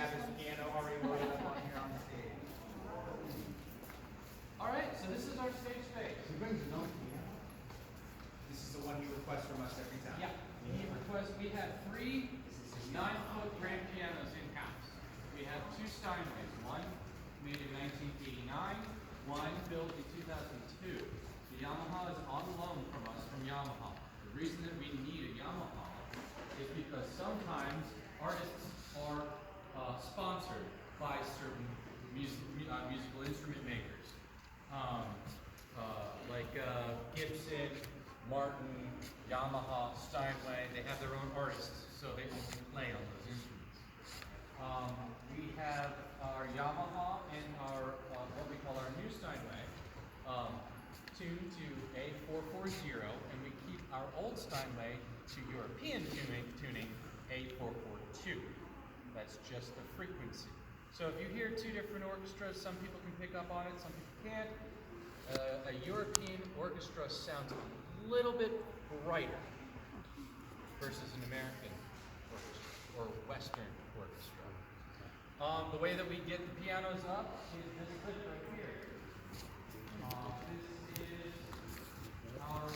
have his piano already loaded up on here on the stage. All right, so this is our stage space. He brings his own piano. This is the one you request from us every time. Yeah, we have 3 9-foot grand pianos in-house. We have 2 Steinways, one made in 1989, one built in 2002. The Yamaha is on loan from us from Yamaha. The reason that we need a Yamaha is because sometimes artists are sponsored by certain musical instrument makers. Like Gibson, Martin, Yamaha, Steinway, they have their own artists, so they can play on those instruments. We have our Yamaha and our, what we call our new Steinway, tuned to A440, and we keep our old Steinway to European tuning A442. That's just the frequency. So if you hear 2 different orchestras, some people can pick up on it, some people can't. A European orchestra sounds a little bit brighter versus an American orchestra or Western orchestra. The way that we get the pianos up is this clip right here. This is our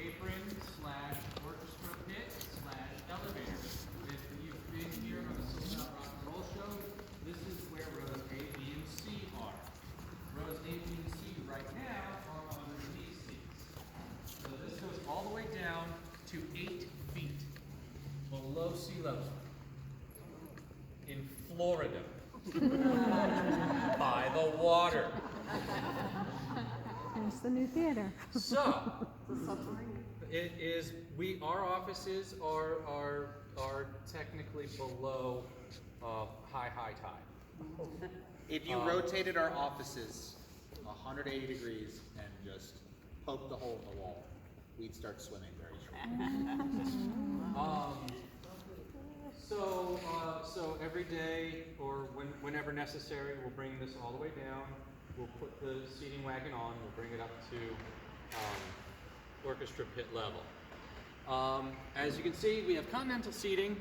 apron / orchestra pit / elevator. If you've been here on a Sold Out Rock and Roll show, this is where rows A, B, and C are. Rows A, B, and C right now are under these seats. So this goes all the way down to 8 feet below sea level in Florida by the water. And it's the new theater. So it is. Our offices are technically below high tide. If you rotated our offices 180 degrees and just poked the hole in the wall, we'd start swimming very shortly. So every day or whenever necessary, we'll bring this all the way down. We'll put the seating wagon on. We'll bring it up to orchestra pit level. As you can see, we have continental seating.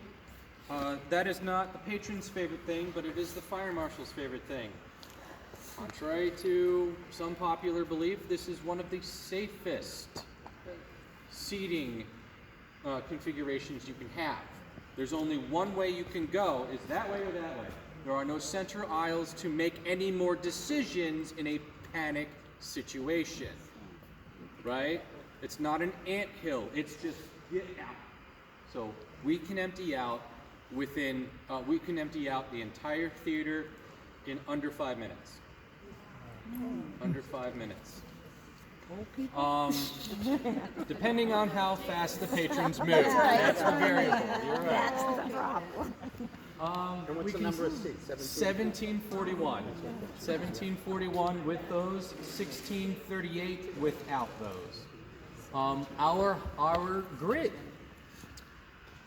That is not the patron's favorite thing, but it is the fire marshal's favorite thing. Contrary to some popular belief, this is one of the safest seating configurations you can have. There's only one way you can go, is that way or that way. There are no center aisles to make any more decisions in a panic situation, right? It's not an anthill, it's just get out. So we can empty out the entire theater in under 5 minutes. Under 5 minutes. Depending on how fast the patrons move. That's the variable. You're right. That's the problem. And what's the number of seats? 1741. 1741 with those, 1638 without those. Our grid.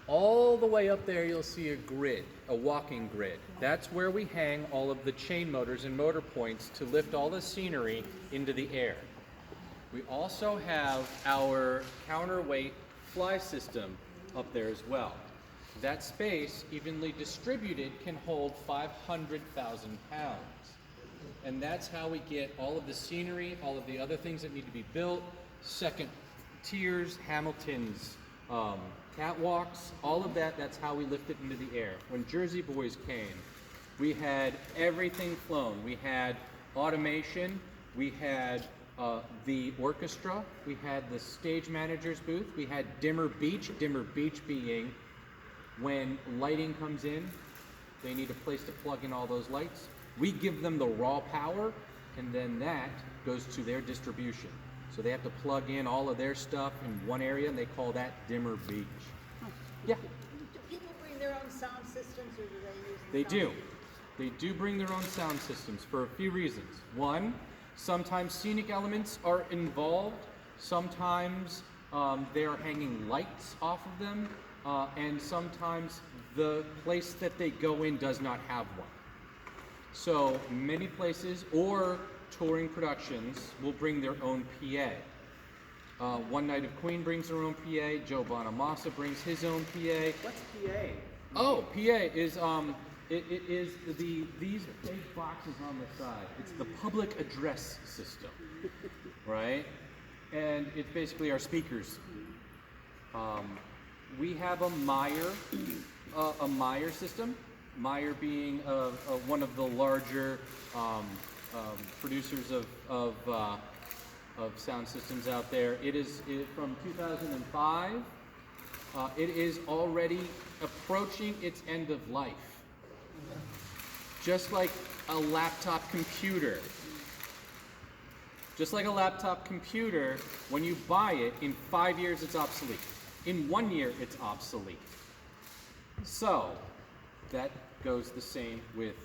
All the way up there you'll see a grid, a walking grid. That's where we hang all of the chain motors and motor points to lift all the scenery into the air. We also have our counterweight fly system up there as well. That space, evenly distributed, can hold 500,000 pounds. And that's how we get all of the scenery, all of the other things that need to be built, second tiers, Hamilton's catwalks, all of that, that's how we lift it into the air. When Jersey Boys came, we had everything flown. We had automation, we had the orchestra, we had the stage manager's booth, we had dimmer beach being when lighting comes in, they need a place to plug in all those lights. We give them the raw power, and then that goes to their distribution. So they have to plug in all of their stuff in one area, and they call that dimmer beach. Yeah? Do people bring their own sound systems, or do they use They do. They do bring their own sound systems for a few reasons. One, sometimes scenic elements are involved. Sometimes they are hanging lights off of them. And sometimes the place that they go in does not have one. So many places or touring productions will bring their own PA. One Night of Queen brings their own PA. Joe Bonamassa brings his own PA. What's PA? Oh, PA is It is these big boxes on the side. It's the public address system, right? And it's basically our speakers. We have a Meyer system. Meyer being one of the larger producers of sound systems out there. It is from 2005. It is already approaching its end of life. Just like a laptop computer. Just like a laptop computer, when you buy it, in 5 years it's obsolete. In 1 year it's obsolete. So, that goes the same with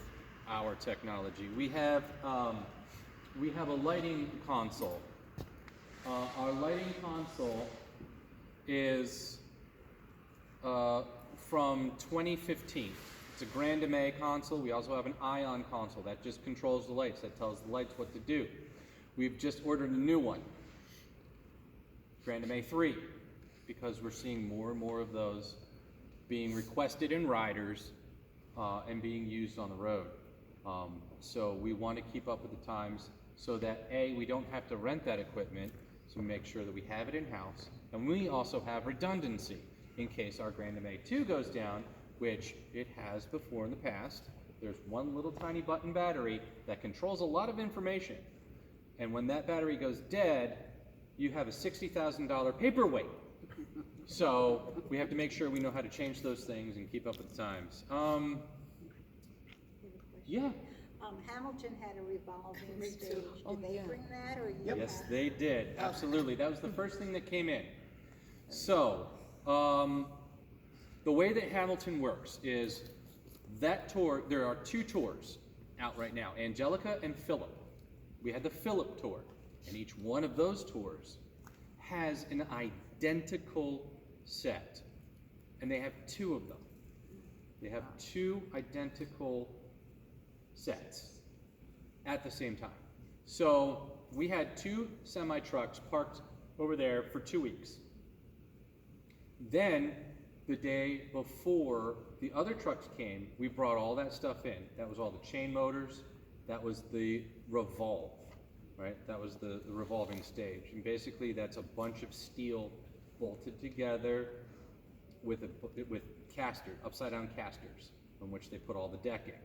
our technology. We have a lighting console. Our lighting console is from 2015. It's a Grand MA console. We also have an Ion console that just controls the lights, that tells the lights what to do. We've just ordered a new one, Grand MA 3, because we're seeing more and more of those being requested in riders and being used on the road. So we want to keep up with the times so that A, we don't have to rent that equipment, so we make sure that we have it in-house, and we also have redundancy in case our Grand MA 2 goes down, which it has before in the past. There's one little tiny button battery that controls a lot of information, and when that battery goes dead, you have a $60,000 paperweight. So we have to make sure we know how to change those things and keep up with the times. Yeah. Hamilton had a revolving stage. Did they bring that, or you? Yes, they did. Absolutely. That was the first thing that came in. So, the way that Hamilton works is that tour, there are 2 tours out right now, Angelica and Philip. We had the Philip tour, and each one of those tours has an identical set, and they have 2 of them. They have 2 identical sets at the same time. So we had 2 semi-trucks parked over there for 2 weeks. Then the day before the other trucks came, we brought all that stuff in. That was all the chain motors, that was the revolve, right? That was the revolving stage. And basically that's a bunch of steel bolted together with casters, upside down casters, on which they put all the decking.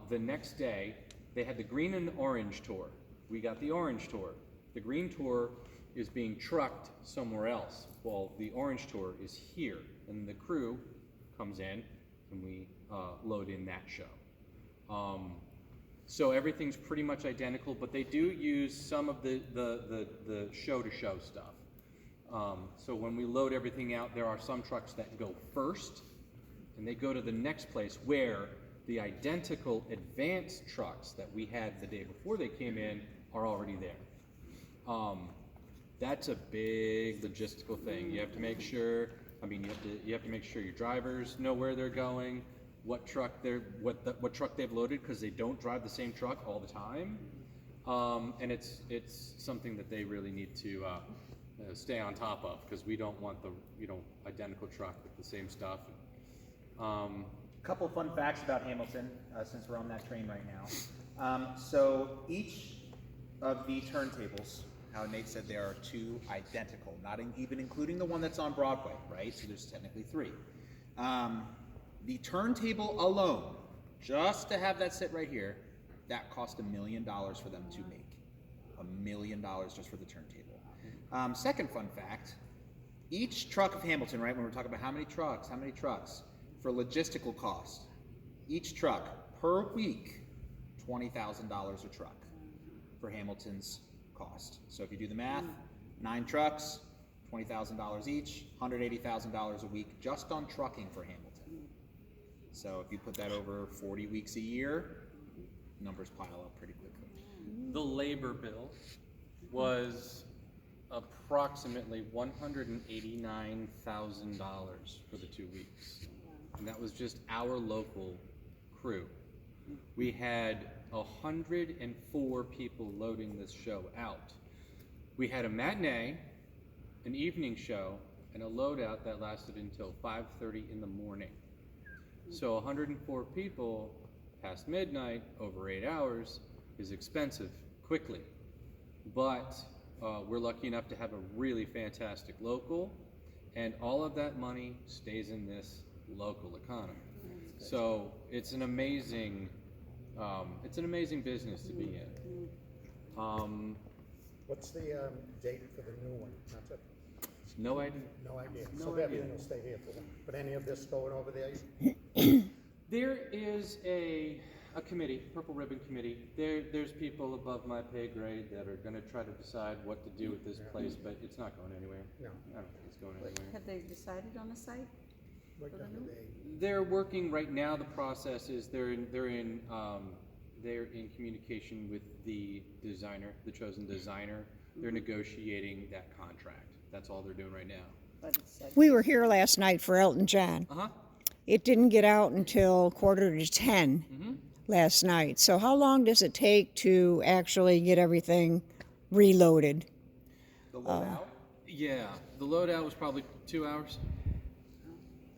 The next day, they had the green and orange tour. We got the orange tour. The green tour is being trucked somewhere else, while the orange tour is here. And the crew comes in, and we load in that show. So everything's pretty much identical, but they do use some of the show-to-show stuff. So when we load everything out, there are some trucks that go first, and they go to the next place where the identical advanced trucks that we had the day before they came in are already there. That's a big logistical thing. You have to make sure, you have to make sure your drivers know where they're going, what truck they've loaded, because they don't drive the same truck all the time. And it's something that they really need to stay on top of, because we don't want the identical truck with the same stuff. Couple fun facts about Hamilton, since we're on that train right now. So each of the turntables, how Nate said there are 2 identical, not even including the one that's on Broadway, right? So there's technically 3. The turntable alone, just to have that sit right here, that cost $1 million for them to make. $1 million just for the turntable. Second fun fact, each truck of Hamilton, right, when we're talking about how many trucks, for logistical cost, each truck per week, $20,000 a truck for Hamilton's cost. So if you do the math, 9 trucks, $20,000 each, $180,000 a week just on trucking for Hamilton. So if you put that over 40 weeks a year, numbers pile up pretty quickly. The labor bill was approximately $189,000 for the 2 weeks. And that was just our local crew. We had 104 people loading this show out. We had a matinee, an evening show, and a loadout that lasted until 5:30 in the morning. So 104 people past midnight over 8 hours is expensive quickly. But we're lucky enough to have a really fantastic local, and all of that money stays in this local economy. So it's an amazing business to be in. What's the date for the new one? Not that, No idea. no idea. No So idea. everything will stay here for them. But any of this going over there? There is a committee, Purple Ribbon Committee. There's people above my pay grade that are going to try to decide what to do with this place, but it's not going anywhere. No. I don't think it's going anywhere. Have they decided on a site? What kind of day? They're working right now. The process is they're in communication with the designer, the chosen designer. They're negotiating that contract. That's all they're doing right now. But it's like, We were here last night for Elton John. Uh huh. It didn't get out until 9:45 last night. So how long does it take to actually get everything reloaded? The loadout, Yeah, the loadout was probably 2 hours.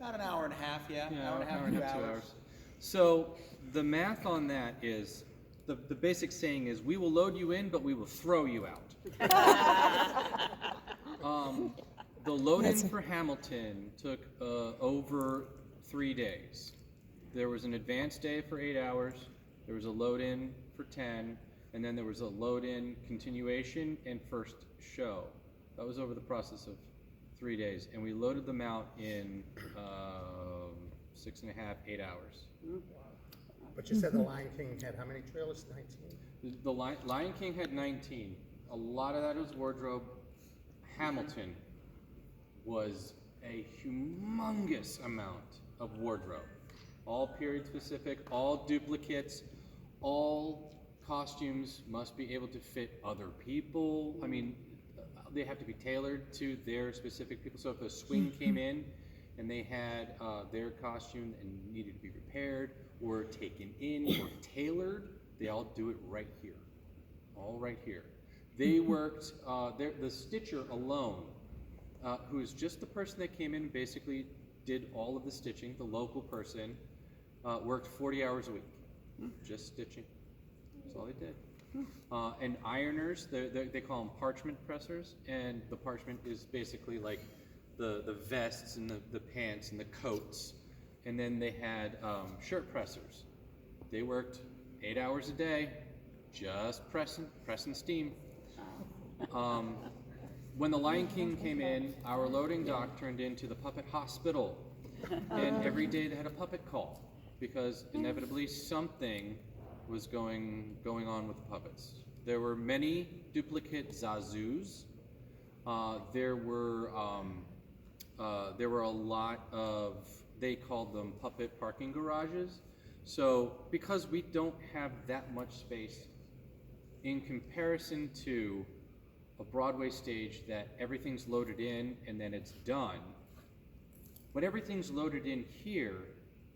about an hour and a half, yeah, Yeah, hour and a half, 2 hours. So the math on that is, the basic saying is, we will load you in, but we will throw you out. The load-in for Hamilton took over 3 days. There was an advanced day for 8 hours, there was a load-in for 10, and then there was a load-in continuation and first show. That was over the process of 3 days, and we loaded them out in 6.5, 8 hours. But you said the Lion King had how many trailers? 19? The Lion King had 19. A lot of that was wardrobe. Hamilton was a humongous amount of wardrobe. All period specific, all duplicates, all costumes must be able to fit other people. I mean, they have to be tailored to their specific people. So if a swing came in and they had their costume and needed to be repaired or taken in or tailored, they all do it right here. All right here. They worked, the stitcher alone, who is just the person that came in and basically did all of the stitching, the local person, worked 40 hours a week, just stitching. That's all they did. And ironers, they call them parchment pressers, and the parchment is basically like the vests and the pants and the coats. And then they had shirt pressers. They worked 8 hours a day, just pressing steam. When the Lion King came in, our loading dock turned into the puppet hospital, and every day they had a puppet call because inevitably something was going on with the puppets. There were many duplicate Zazus. There were a lot of, they called them puppet parking garages. So because we don't have that much space in comparison to a Broadway stage that everything's loaded in and then it's done, when everything's loaded in here,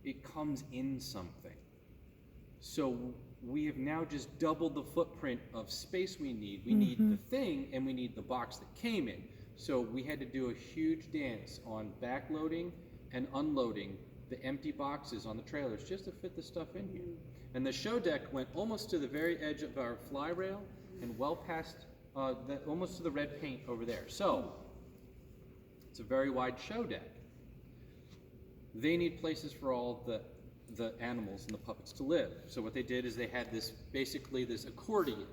it comes in something. So we have now just doubled the footprint of space we need. We need the thing and we need the box that came in. So we had to do a huge dance on backloading and unloading the empty boxes on the trailers just to fit the stuff in here. And the show deck went almost to the very edge of our fly rail and well past, almost to the red paint over there. So it's a very wide show deck. They need places for all the animals and the puppets to live. So what they did is they had this, basically this accordion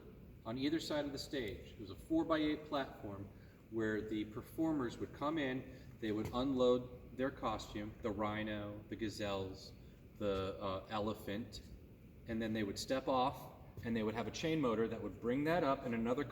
on either side of the stage. It was a 4x8 platform where the performers would come in, they would unload their costume, the rhino, the gazelles, the elephant, and then they would step off and they would have a chain motor that would bring that up and another